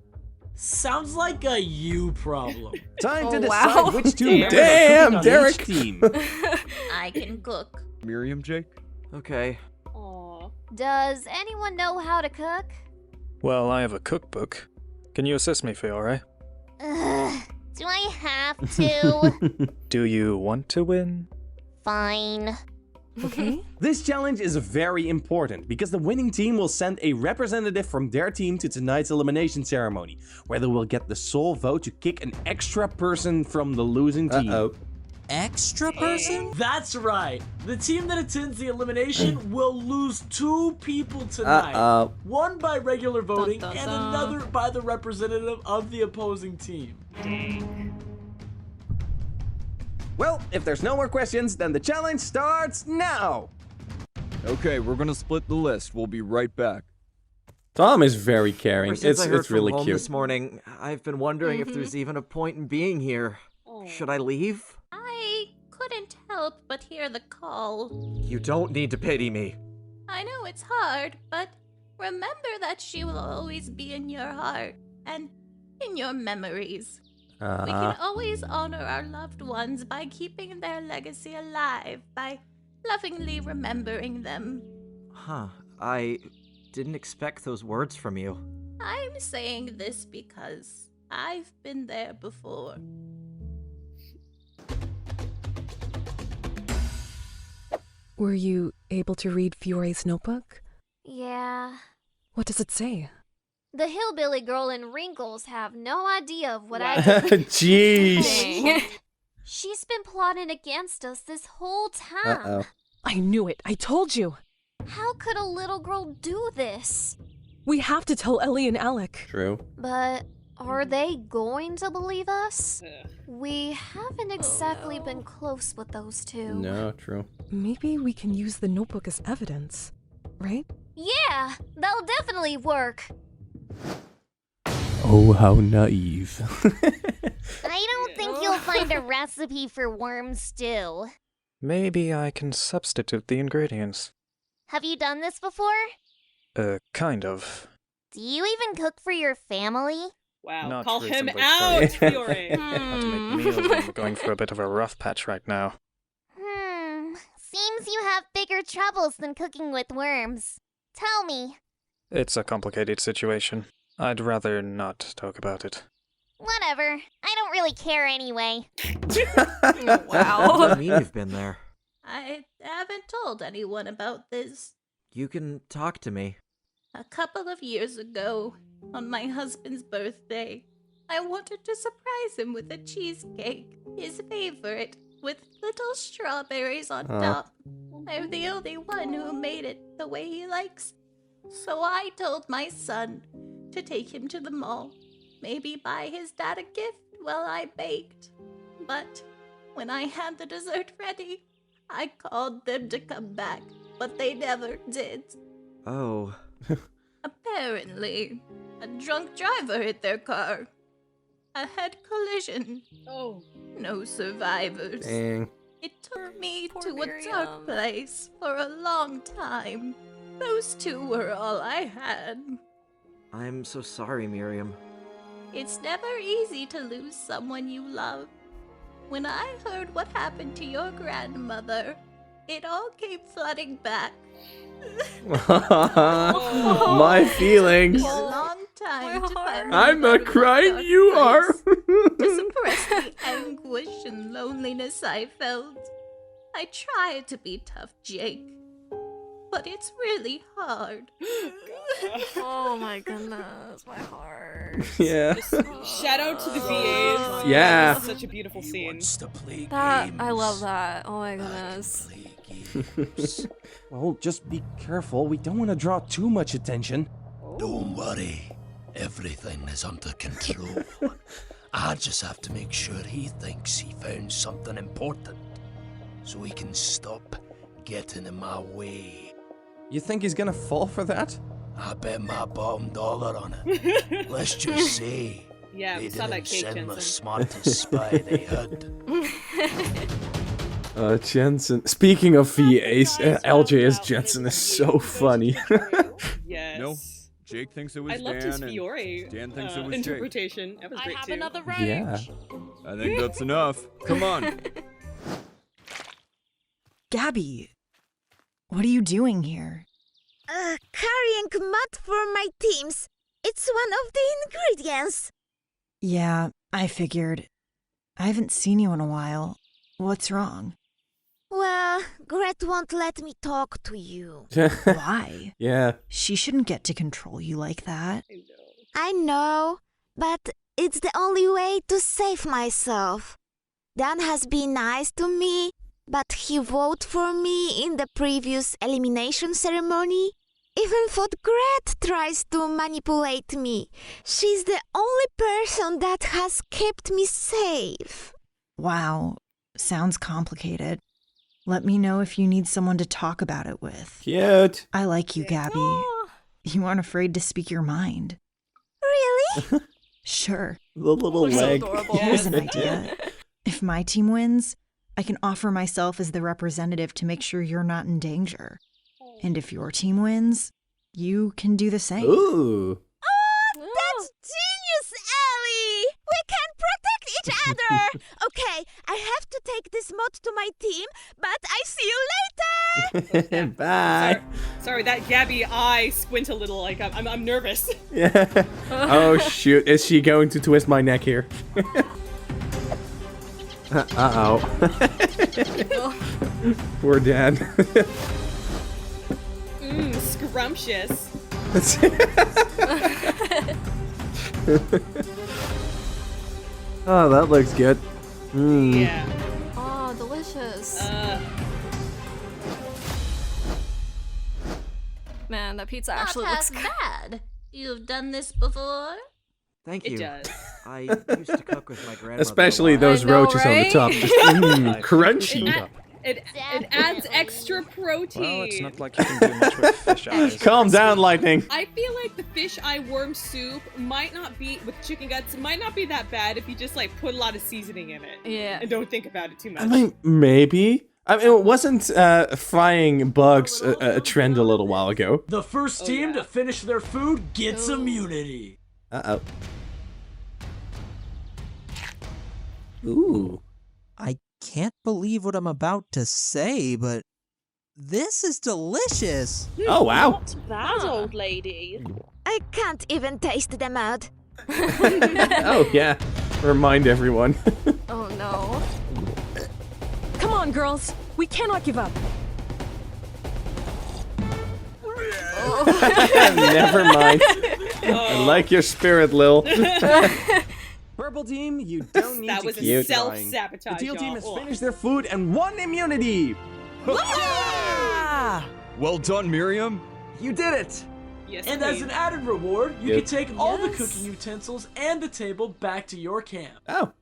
Sounds like a you problem. Time to Oh, decide wow. which 2 Damn. members Damn, are cooking on Derek. each team. I can cook. Miriam, Jake? Okay. Aw. Does anyone know how to cook? Well, I have a cookbook. Can you assist me, Fiore? Ugh, do I have to? Do you want to win? Fine. Okay. This challenge is very important because the winning team will send a representative from their team to tonight's elimination ceremony, where they will get the sole vote to kick an extra person from the losing team. Extra person? That's right. The team that attends the elimination will lose 2 people tonight. One by regular voting Dun, dun, and dun. another by the representative of the opposing team. Well, if there's no more questions, then the challenge starts now. Okay, we're gonna split the list. We'll be right back. Tom is very caring. Ever since I heard It's from really home cute. this morning, I've been wondering if there's even a point in being here. Should I leave? I couldn't help but hear the call. You don't need to pity me. I know it's hard, but remember that she will always be in your heart and in your memories. We can always honor our loved ones by keeping their legacy alive, by lovingly remembering them. Huh. I didn't expect those words from you. I'm saying this because I've been there before. Were you able to read Fiore's notebook? Yeah. What does it say? The hillbilly girl and wrinkles have no idea of what I Jeez. Dang. She's been plotting against us this whole time. I knew it. I told you. How could a little girl do this? We have to tell Ellie and Alec. True. But are they going to believe us? Ugh. We haven't exactly been close with those 2. No, true. Maybe we can use the notebook as evidence, right? Yeah, that'll definitely work. Oh, how naive. I don't think you'll find a recipe for worm stew. Maybe I can substitute the ingredients. Have you done this before? Kind of. Do you even cook for your family? Wow, Not call him recently, out, sorry. Fiore. Had to make meals when we're going through a bit of a rough patch right now. Seems you have bigger troubles than cooking with worms. Tell me. It's a complicated situation. I'd rather not talk about it. Whatever. I don't really care anyway. What do you mean you've been there? I haven't told anyone about this. You can talk to me. A couple of years ago, on my husband's birthday, I wanted to surprise him with a cheesecake, his favorite, with little strawberries on top. I'm the only one who made it the way he likes. So I told my son to take him to the mall, maybe buy his dad a gift while I baked. But when I had the dessert ready, I called them to come back, but they never did. Oh. Apparently, a drunk driver hit their car. A head collision. Oh. No survivors. Dang. It took me Poor to a Miriam. dark place for a long time. Those two were all I had. I'm so sorry, Miriam. It's never easy to lose someone you love. When I heard what happened to your grandmother, it all came flooding back. My feelings. A long time to find I'm not crying, you are. to suppress the anguish and loneliness I felt. I tried to be tough, Jake, but it's really hard. Oh my goodness, my heart. Yeah. Shout out to the VAs. Yeah. That was such a beautiful scene. I love that. Oh my goodness. Well, just be careful. We don't want to draw too much attention. Don't worry. Everything is under control. I just have to make sure he thinks he found something important, so he can stop getting in my way. You think he's gonna fall for that? I bet my bottom dollar on it. Let's just say Yeah, they we saw that didn't cake, send the Jensen. smartest spy they had. Jensen. Speaking of VAs, LJ's Jensen is so funny. Yes. No, Jake thinks it was I loved Dan, his and Fiore Dan thinks it was Jake. interpretation. That was great too. Yeah. I think that's enough. Come on. Gabby, what are you doing here? Carrying mud for my teams. It's one of the ingredients. Yeah, I figured. I haven't seen you in a while. What's wrong? Well, Gret won't let me talk to you. Why? Yeah. She shouldn't get to control you like that. I know, but it's the only way to save myself. Dan has been nice to me, but he voted for me in the previous elimination ceremony. Even thought Gret tries to manipulate me. She's the only person that has kept me safe. Wow, sounds complicated. Let me know if you need someone to talk about it with. Cute. I like you, Gabby. You aren't afraid to speak your mind. Really? Sure. The little leg. Here's an idea. If my team wins, I can offer myself as the representative to make sure you're not in danger. And if your team wins, you can do the same. Ooh. That's genius, Ellie! We can protect each other! Okay, I have to take this mod to my team, but I see you later! Bye. Sorry, that Gabby eye squint a little. Like I'm nervous. Yeah. Oh shoot! Is she going to twist my neck here? Uh-oh. Poor Dan. Scrumptious. Oh, that looks good. Yeah. Oh, delicious. Man, that pizza actually Not looks half good. bad. You've done this before? Thank It you. does. I used to cook with my grandmother. Especially a lot. those I know, roaches on the right? top. Just, crunchy. It adds extra protein. Well, it's not like you can do much with fish eyes. Calm down, Lightning. I feel like the fish eye worm soup might not be with chicken guts. Might not be that bad if you just like put a lot of seasoning in it. Yeah. And don't think about it too much. I mean, maybe. I mean, it wasn't frying bugs a trend a little while ago? The first team to finish their food gets immunity. Uh-oh. Ooh. I can't believe what I'm about to say, but this is delicious. Oh, wow. Not bad, old lady. I can't even taste the mud. Oh, yeah. Remind everyone. Oh no. Come on, girls. We cannot give up. Never mind. I like your spirit, Lil. Purple team, you don't need That to was a keep self-sabotage, trying. The teal team has y'all. finished their food and won immunity. Well done, Miriam. You did it! Yes, And as please. an added reward, you Yep. can take all the Yes. cooking utensils and the table back to your camp. Oh.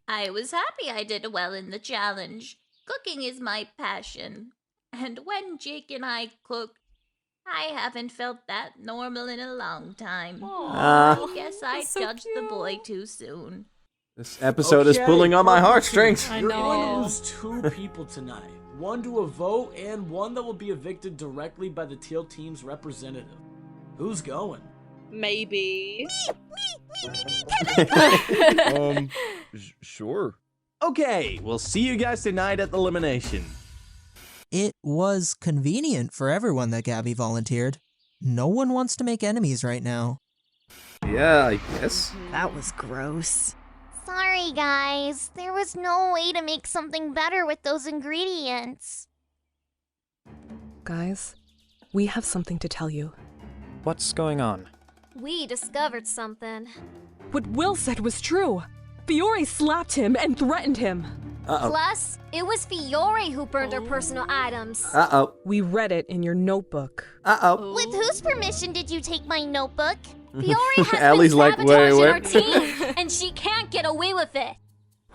I was happy I did well in the challenge. Cooking is my passion. And when Jake and I cooked, I haven't felt that normal in a long time. Ah. I guess I judged the boy too soon. This episode is pulling on my heartstrings. You're going to lose 2 people tonight. One to a vote and one that will be evicted directly by the teal team's representative. Who's going? Maybe. Sure. Okay, we'll see you guys tonight at Elimination. It was convenient for everyone that Gabby volunteered. No one wants to make enemies right now. Yeah, I guess. That was gross. Sorry, guys. There was no way to make something better with those ingredients. Guys, we have something to tell you. What's going on? We discovered something. What Will said was true. Fiore slapped him and threatened him. Uh-oh. Plus, it was Fiore who burned our personal items. Uh-oh. We read it in your notebook. Uh-oh. With whose permission did you take my notebook? Fiore has Ellie's been like, sabotaging wait. our team, and she can't get away with it.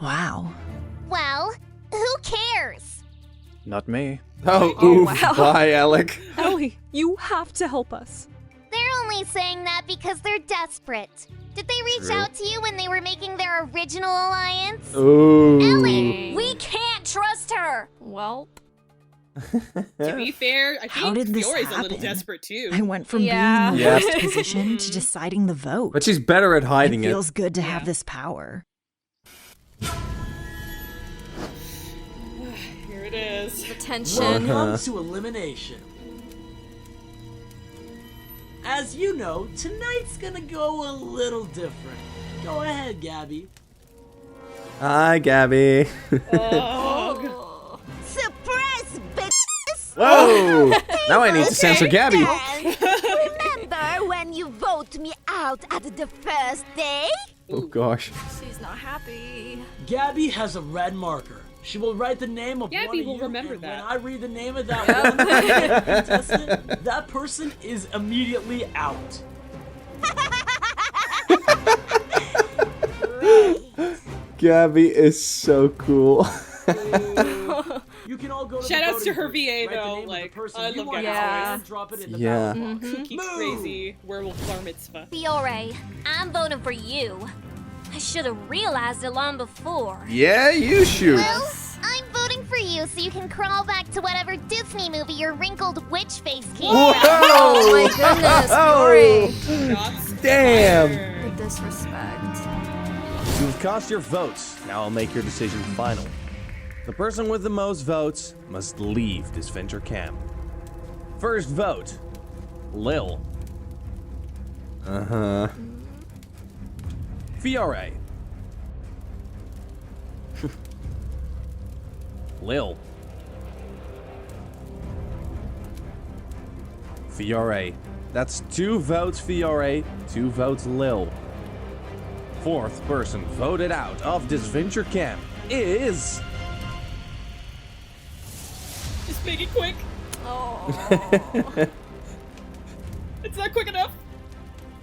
Wow. Well, who cares? Not me. Oh, Oh, oof. wow. Bye, Alec. Ellie, you have to help us. They're only saying that because they're desperate. Did they reach True. out to you when they were making their original alliance? Ooh. Ellie, We can't trust her. To be fair, I How think did this Fiore's a little happen? desperate too. I went from Yeah. being in the Yes. worst position to deciding the vote. But she's better at hiding it it. feels good to have this power. Here it is. Attention. Welcome to Elimination. As you know, tonight's gonna go a little different. Go ahead, Gabby. Hi, Gabby. surprise, bitches! Whoa! Now I need to censor Gabby. Remember when you voted me out at the first day? Oh, gosh. She's not happy. Gabby has a red marker. She will write the name of Gabby one of will you, remember and that. when I read the name of that one contestant, that person is immediately out. Gabby is so cool. You can all go to Shout the outs to voting her booth, VA write the though, name of like the person I you love want Gabby. to Yeah. and drop it in the Yeah. ballot box. Kooky Move! crazy werewolf bar mitzvah. Fiore, I'm voting for you. I should have realized it long before. Yeah, you shoot. Well, I'm voting for you so you can crawl back to whatever Disney movie your wrinkled witch face came Whoa! from. Oh my goodness, Fiore. Shots Damn. fired. The disrespect. You've cast your votes. Now I'll make your decision final. The person with the most votes must leave Disventure camp. First vote, Lil. Uh-huh. Fiore. Lil. Fiore. That's 2 votes Fiore, 2 votes Lil. Fourth person voted out of Disventure camp is... Just make it quick. Oh. It's not quick enough.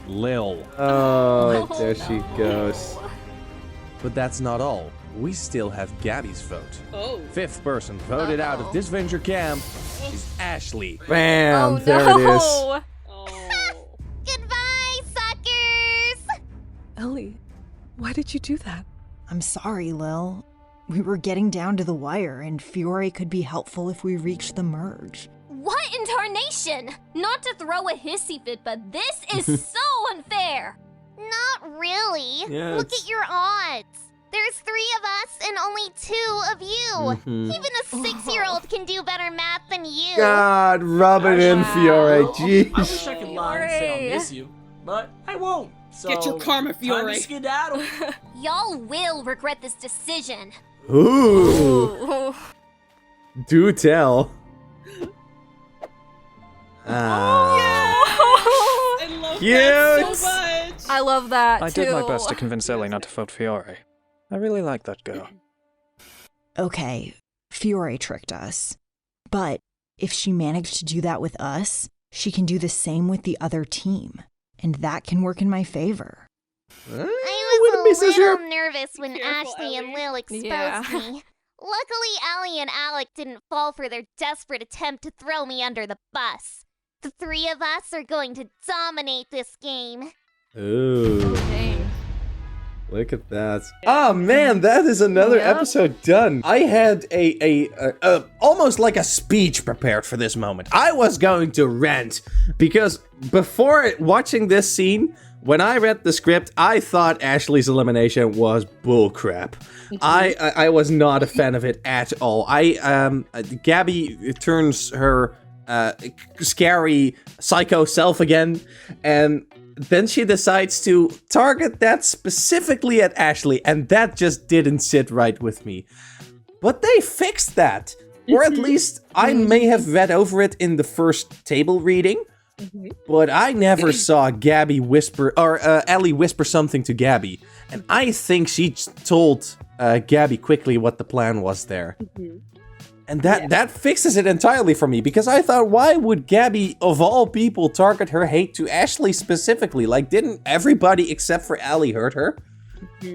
Lil. Oh, there she goes. But that's not all. We still have Gabby's vote. Oh. Fifth person voted out of Disventure camp is Ashley. Oh, Bam! no. There it is. Oh. Goodbye, suckers! Ellie, why did you do that? I'm sorry, Lil. We were getting down to the wire, and Fiore could be helpful if we reached the merge. What in tarnation? Not to throw a hissy fit, but this is so unfair. Not really. Yeah, Look it's- at your odds. There's 3 of us and only 2 of you. Mhm. Even a 6-year-old can do better math than you. God, rub it in, Fiore. I wish I Jeez. could lie and say I'll Fiore. miss you, but I won't. So Get your karma, time Fiore. to skedaddle. Y'all will regret this decision. Ooh. Do tell. I love that Cute. so much. I love that I too. did my best to convince Ellie not to vote Fiore. I really like that girl. Okay, Fiore tricked us. But if she managed to do that with us, she can do the same with the other team. And that can work in my favor. I wouldn't be was a so little sure. nervous when Careful, Ashley and Ellie. Lil exposed Yeah. me. Luckily, Allie and Alec didn't fall for their desperate attempt to throw me under the bus. The three of us are going to dominate this game. Ooh. Look at that. Oh man, that is another episode done. I had a almost like a speech prepared for this moment. I was going to rant because before watching this scene, when I read the script, I thought Ashley's elimination was bullcrap. I was not a fan of it at all. Gabby turns her scary psycho self again, and then she decides to target that specifically at Ashley, and that just didn't sit right with me. But they fixed that. Or at least I may have read over it in the first table reading, but I never saw Gabby whisper, or Ellie whisper something to Gabby. And I think she told Gabby quickly what the plan was there. And that fixes it entirely for me, because I thought, why would Gabby, of all people, target her hate to Ashley specifically? Like, didn't everybody except for Ellie hurt her?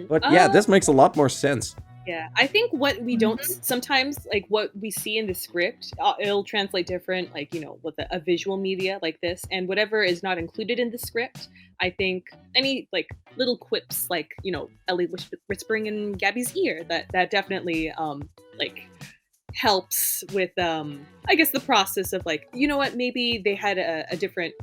But yeah, this makes a lot more sense. Yeah, I think what we don't sometimes, like what we see in the script, it'll translate different, like, you know, with a visual media like this, and whatever is not included in the script, I think any like little quips, like, you know, Ellie whispering in Gabby's ear, that definitely like helps with I guess the process of like, you know what, maybe they had a different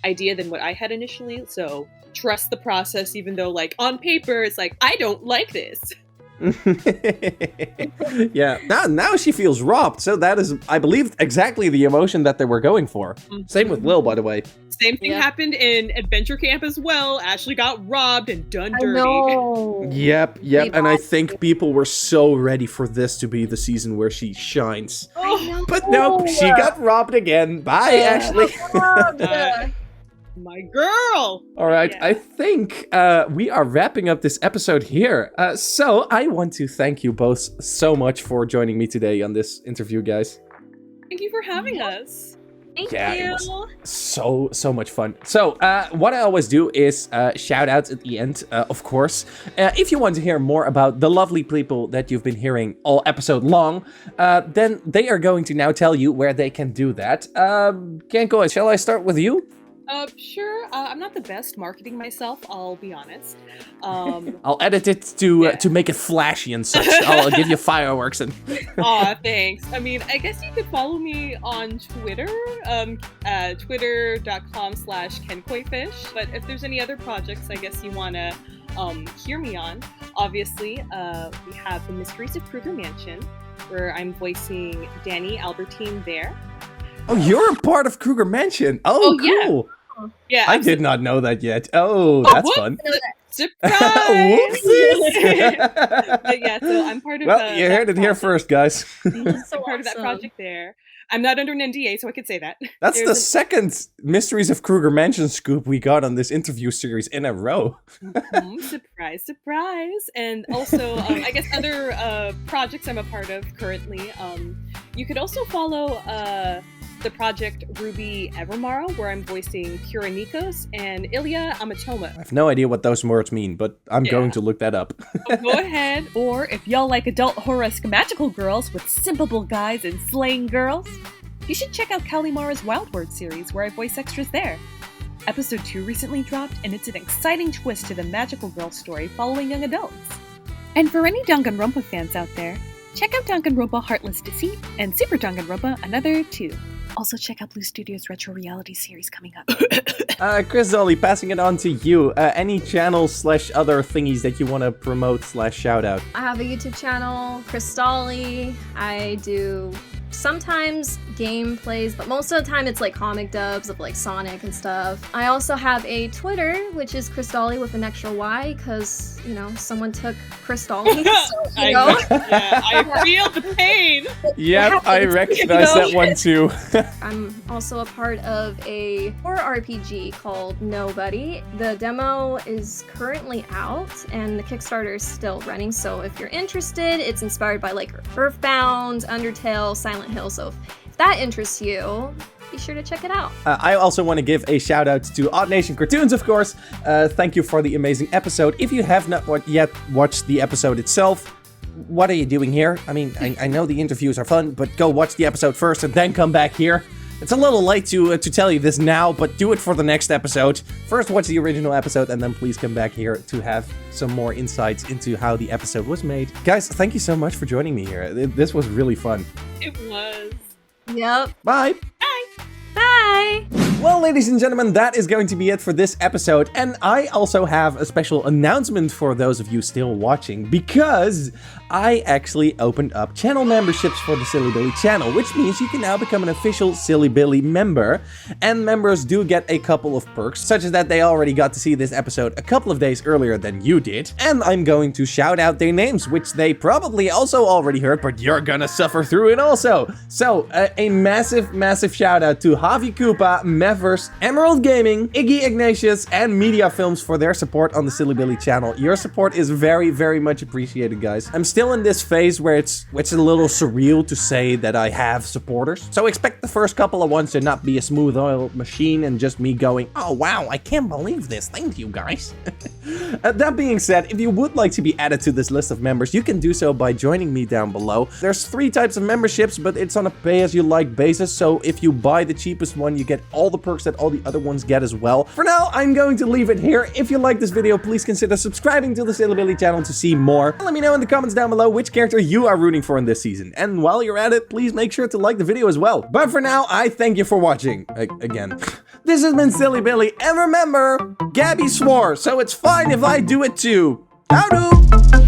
idea than what I had initially, so trust the process, even though like on paper it's like, I don't like this. Yeah, now she feels robbed, so that is, I believe, exactly the emotion that they were going for. Same with Lil, by the way. Same thing happened in Adventure Camp as well. Ashley got robbed and done dirty. Yep, and I think people were so ready for this to be the season where she shines. But nope, she got robbed again. Bye, Ashley. My girl! All right, I think we are wrapping up this episode here. So I want to thank you both so much for joining me today on this interview, guys. Thank you for having us. Thank you. you. It was so much fun. So what I always do is shout outs at the end, of course. If you want to hear more about the lovely people that you've been hearing all episode long, then they are going to now tell you where they can do that. Kenkoy, shall I start with you? Sure. I'm not the best marketing myself, I'll be honest. I'll edit it to make it flashy and such. I'll give you fireworks and. Aw, thanks. I mean, I guess you could follow me on Twitter, twitter.com/KenkoyFish. But if there's any other projects, I guess you wanna hear me on. Obviously, we have the Mysteries of Kruger Mansion, where I'm voicing Danny Albertine there. Oh, you're a part of Kruger Mansion. Oh, cool. Yeah, I did not know that yet. Oh, that's fun. Surprise! Whoopsies! But yeah, so I'm part of. Well, you heard it here first, guys. I'm part of that project there. I'm not under an NDA, so I could say that. That's the second Mysteries of Kruger Mansion scoop we got on this interview series in a row. Surprise, surprise. And also, I guess other projects I'm a part of currently. You could also follow the project RWBY Evermorrow, where I'm voicing Fiore and Ilya Amatoma. I have no idea what those words mean, but I'm going to look that up. Go ahead. Or if y'all like adult horror-esque magical girls with SIMPable guys and slaying girls, you should check out Kalimara's Wildward series, where I voice extras there. Episode 2 recently dropped, and it's an exciting twist to the magical girl story following young adults. And for any Danganronpa fans out there, check out Danganronpa Artless, Deceit and Super Danganronpa Another 2. Also check out Blue Studios' retro reality series coming up. Krysdolly, passing it on to you. Any channels / other thingies that you want to promote / shout out? I have a YouTube channel, Krysdolly. I do sometimes gameplays, but most of the time it's like comic dubs of like Sonic and stuff. I also have a Twitter, which is Krysdolly with an extra Y, because, you know, someone took Krysdolly. So, you know. I feel the pain. Yep, I recognize that one too. I'm also a part of a horror RPG called Nobody. The demo is currently out and the Kickstarter is still running, so if you're interested, it's inspired by like Earthbound, Undertale, Silent Hill, so if that interests you, be sure to check it out. I also want to give a shout out to Odd Nation Cartoons, of course. Thank you for the amazing episode. If you have not yet watched the episode itself, what are you doing here? I mean, I know the interviews are fun, but go watch the episode first and then come back here. It's a little late to tell you this now, but do it for the next episode. First watch the original episode and then please come back here to have some more insights into how the episode was made. Guys, thank you so much for joining me here. This was really fun. It was. Yep. Bye. Bye. Well, ladies and gentlemen, that is going to be it for this episode. And I also have a special announcement for those of you still watching, because I actually opened up channel memberships for the Silly Billy channel, which means you can now become an official Silly Billy member. And members do get a couple of perks, such as that they already got to see this episode a couple of days earlier than you did. And I'm going to shout out their names, which they probably also already heard, but you're gonna suffer through it also. So, a massive shout out to Javi Koopa, Mevers, Emerald Gaming, Iggy Ignatius, and Media Films for their support on the Silly Billy channel. Your support is very much appreciated, guys. I'm still in this phase where it's a little surreal to say that I have supporters. So expect the first couple of ones to not be a smooth oil machine and just me going, oh wow, I can't believe this. Thank you, guys. That being said, if you would like to be added to this list of members, you can do so by joining me down below. There's 3 types of memberships, but it's on a pay-as-you-like basis, so if you buy the cheapest one, you get all the perks that all the other ones get as well. For now, I'm going to leave it here. If you like this video, please consider subscribing to the Silly Billy channel to see more. Let me know in the comments down below which character you are rooting for in this season. And while you're at it, please make sure to like the video as well. But for now, I thank you for watching. Again. This has been Silly Billy, and remember, Gabby swore, so it's fine if I do it too. Howdo!